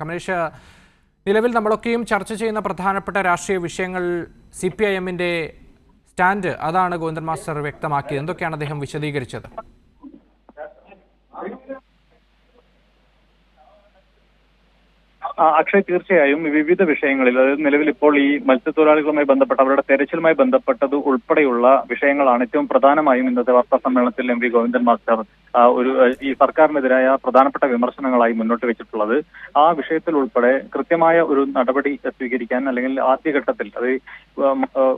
കമലേഷ്, നിലവിൽ നമ്മളൊക്കെയും ചർച്ച ചെയ്യുന്ന പ്രധാനപ്പെട്ട രാഷ്ട്രീയ വിഷയങ്ങൾ CPIMന്റെ സ്റ്റാൻഡ് അതാണ് ഗോവിന്ദൻ മാസ്റ്റർ വ്യക്തമാക്കിയത്. എന്തൊക്കെയാണ് അദ്ദേഹം വിശദീകരിച്ചത്? അക്ഷയ്, തീർച്ചയായും വിവിധ വിഷയങ്ങളിൽ, അതായത് നിലവിൽ ഇപ്പോൾ ഈ മത്സ്യത്തൊഴിലാളികളുമായി ബന്ധപ്പെട്ട അവരുടെ തെരച്ചിലുമായി ബന്ധപ്പെട്ടത് ഉൾപ്പെടെയുള്ള വിഷയങ്ങളാണ് ഏറ്റവും പ്രധാനമായും ഇന്നത്തെ വാർത്താ സമ്മേളനത്തിൽ MV ഗോവിന്ദൻ മാസ്റ്റർ ഈ സർക്കാരിനെതിരായ പ്രധാനപ്പെട്ട വിമർശനങ്ങളായി മുന്നോട്ട് വെച്ചിട്ടുള്ളത്. ആ വിഷയത്തിൽ ഉൾപ്പെടെ കൃത്യമായ ഒരു നടപടി സ്വീകരിക്കാൻ, അല്ലെങ്കിൽ ആദ്യഘട്ടത്തിൽ അത്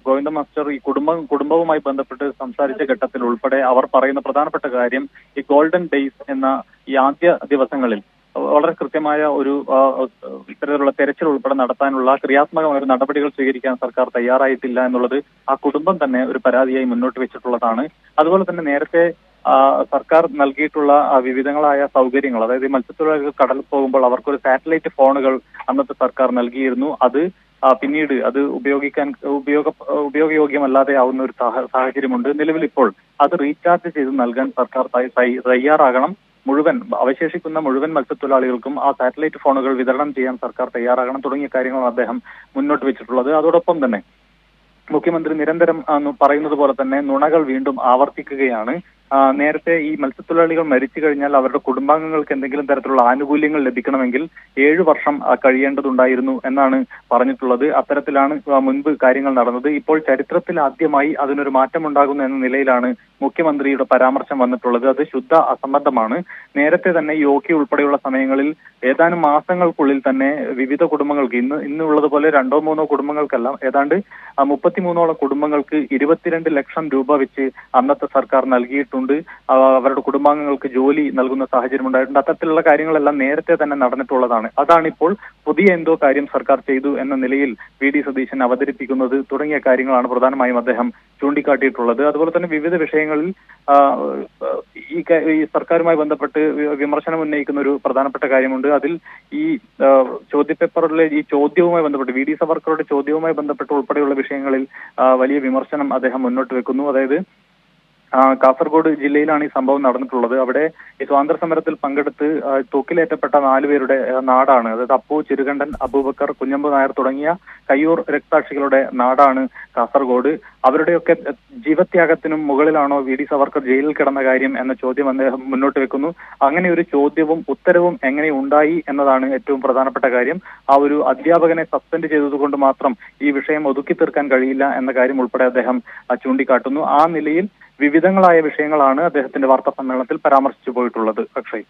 ഗോവിന്ദൻ മാസ്റ്റർ ഈ കുടുംബവുമായി ബന്ധപ്പെട്ട് സംസാരിച്ച ഘട്ടത്തിൽ ഉൾപ്പെടെ അവർ പറയുന്ന പ്രധാനപ്പെട്ട കാര്യം ഈ ഗോൾഡൻ ഡേയ്സ് എന്ന ഈ ആദ്യ ദിവസങ്ങളിൽ വളരെ കൃത്യമായ ഒരു ഇത്തരത്തിലുള്ള തെരച്ചിൽ ഉൾപ്പെടെ നടത്താനുള്ള ക്രിയാത്മകമായ ഒരു നടപടികൾ സ്വീകരിക്കാൻ സർക്കാർ തയ്യാറായിട്ടില്ല എന്നുള്ളത് ആ കുടുംബം തന്നെ ഒരു പരാതിയായി മുന്നോട്ട് വെച്ചിട്ടുള്ളതാണ്. അതുപോലെ തന്നെ നേരത്തെ സർക്കാർ നൽകിയിട്ടുള്ള വിവിധങ്ങളായ സൗകര്യങ്ങൾ, അതായത് മത്സ്യത്തൊഴിലാളികൾ കടലിൽ പോകുമ്പോൾ അവർക്കൊരു സാറ്റലൈറ്റ് ഫോണുകൾ അന്നത്തെ സർക്കാർ നൽകിയിരുന്നു. അത് പിന്നീട് അത് ഉപയോഗയോഗ്യമല്ലാതെ ആവുന്ന ഒരു സാഹചര്യമുണ്ട്. നിലവിൽ ഇപ്പോൾ അത് റീചാർജ് ചെയ്ത് നൽകാൻ സർക്കാർ തയ്യാറാകണം. അവശേഷിക്കുന്ന മുഴുവൻ മത്സ്യത്തൊഴിലാളികൾക്കും ആ സാറ്റലൈറ്റ് ഫോണുകൾ വിതരണം ചെയ്യാൻ സർക്കാർ തയ്യാറാകണം തുടങ്ങിയ കാര്യങ്ങളാണ് അദ്ദേഹം മുന്നോട്ട് വെച്ചിട്ടുള്ളത്. അതോടൊപ്പം തന്നെ മുഖ്യമന്ത്രി നിരന്തരം പറയുന്നത് പോലെ തന്നെ നുണകൾ വീണ്ടും ആവർത്തിക്കുകയാണ്. നേരത്തെ ഈ മത്സ്യത്തൊഴിലാളികൾ മരിച്ചു കഴിഞ്ഞാൽ അവരുടെ കുടുംബാംഗങ്ങൾക്ക് എന്തെങ്കിലും തരത്തിലുള്ള ആനുകൂല്യങ്ങൾ ലഭിക്കണമെങ്കിൽ 7 വർഷം കഴിയേണ്ടതുണ്ടായിരുന്നു എന്നാണ് പറഞ്ഞിട്ടുള്ളത്. അത്തരത്തിലാണ് മുൻപ് കാര്യങ്ങൾ നടന്നത്. ഇപ്പോൾ ചരിത്രത്തിൽ ആദ്യമായി അതിനൊരു മാറ്റമുണ്ടാകുന്നു എന്ന നിലയിലാണ് മുഖ്യമന്ത്രിയുടെ പരാമർശം വന്നിട്ടുള്ളത്. അത് ശുദ്ധ അസംബന്ധമാണ്. നേരത്തെ തന്നെ ഈ ഓഖി ഉൾപ്പെടെയുള്ള സമയങ്ങളിൽ ഏതാനും മാസങ്ങൾക്കുള്ളിൽ തന്നെ വിവിധ കുടുംബങ്ങൾക്ക് ഇന്നുള്ളതുപോലെ 2-3 കുടുംബങ്ങൾക്കല്ല, ഏതാണ്ട് 33ഓളം കുടുംബങ്ങൾക്ക് 22 ലക്ഷം രൂപ വെച്ച് അന്നത്തെ സർക്കാർ നൽകിയിട്ടുണ്ട്. അവരുടെ കുടുംബാംഗങ്ങൾക്ക് ജോലി നൽകുന്ന സാഹചര്യം ഉണ്ടായിട്ടുണ്ട്. അത്തരത്തിലുള്ള കാര്യങ്ങളെല്ലാം നേരത്തെ തന്നെ നടന്നിട്ടുള്ളതാണ്. അതാണിപ്പോൾ പുതിയ എന്തോ കാര്യം സർക്കാർ ചെയ്തു എന്ന നിലയിൽ VD സതീശൻ അവതരിപ്പിക്കുന്നത് തുടങ്ങിയ കാര്യങ്ങളാണ് പ്രധാനമായും അദ്ദേഹം ചൂണ്ടിക്കാട്ടിയിട്ടുള്ളത്. അതുപോലെ തന്നെ വിവിധ വിഷയങ്ങളിൽ ഈ സർക്കാരുമായി ബന്ധപ്പെട്ട് വിമർശനം ഉന്നയിക്കുന്ന ഒരു പ്രധാനപ്പെട്ട കാര്യമുണ്ട്. അതിൽ ഈ ചോദ്യപേപ്പറിലെ ഈ ചോദ്യവുമായി ബന്ധപ്പെട്ട് VD സവർക്കറുടെ ചോദ്യവുമായി ബന്ധപ്പെട്ട് ഉൾപ്പെടെയുള്ള വിഷയങ്ങളിൽ വലിയ വിമർശനം അദ്ദേഹം മുന്നോട്ട് വെക്കുന്നു. അതായത് കാസർഗോഡ് ജില്ലയിലാണ് ഈ സംഭവം നടന്നിട്ടുള്ളത്. അവിടെ ഈ സ്വാതന്ത്ര്യ സമരത്തിൽ പങ്കെടുത്ത് തൂക്കിലേറ്റപ്പെട്ട 4 പേരുടെ നാടാണ്, അതായത് അപ്പു, ചിരുകണ്ഠൻ, അബൂബക്കർ, കുഞ്ഞമ്പു നായർ തുടങ്ങിയ കയ്യൂർ രക്തസാക്ഷികളുടെ നാടാണ് കാസർഗോഡ്. അവരുടെയൊക്കെ ജീവത്യാഗത്തിനും മുകളിലാണോ VD സവർക്കർ ജയിലിൽ കിടന്ന കാര്യം എന്ന ചോദ്യം അദ്ദേഹം മുന്നോട്ട് വെക്കുന്നു. അങ്ങനെ ഒരു ചോദ്യവും ഉത്തരവും എങ്ങനെ ഉണ്ടായി എന്നതാണ് ഏറ്റവും പ്രധാനപ്പെട്ട കാര്യം. ആ ഒരു അധ്യാപകനെ സസ്പെൻഡ് ചെയ്തതുകൊണ്ട് മാത്രം ഈ വിഷയം ഒതുക്കി തീർക്കാൻ കഴിയില്ല എന്ന കാര്യം ഉൾപ്പെടെ അദ്ദേഹം ചൂണ്ടിക്കാട്ടുന്നു. ആ നിലയിൽ വിവിധങ്ങളായ വിഷയങ്ങളാണ് അദ്ദേഹത്തിന്റെ വാർത്താ സമ്മേളനത്തിൽ പരാമർശിച്ചു പോയിട്ടുള്ളത്. അക്ഷയ്.